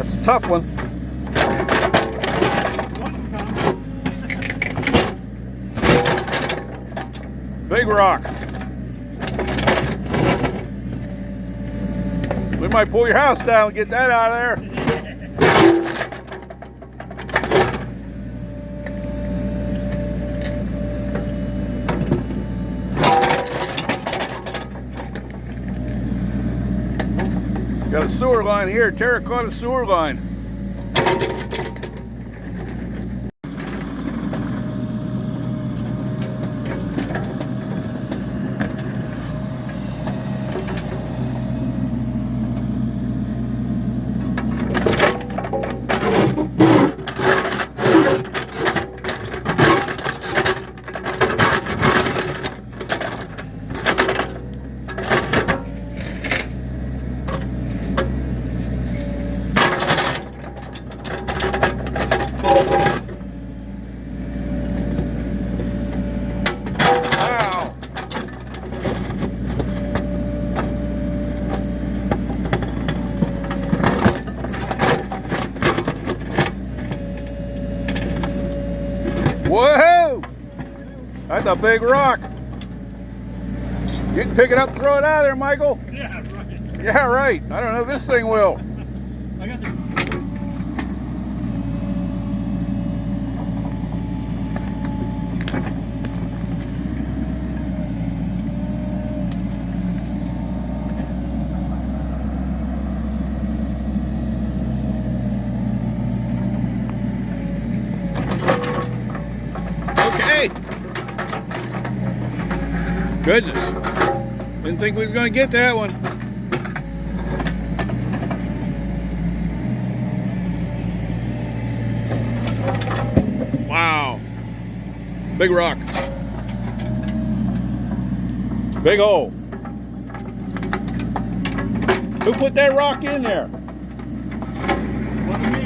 That's a tough one. Big rock. We might pull your house down and get that out of there. Got a sewer line here, terracotta sewer line. Whoa! That's a big rock. You can pick it up and throw it out of there, Michael. Yeah, right. Yeah, right. I don't know if this thing will. I got the... Okay. Goodness. Didn't think we was going to get that one. Wow. Big rock. Big hole. Who put that rock in there? What do you mean?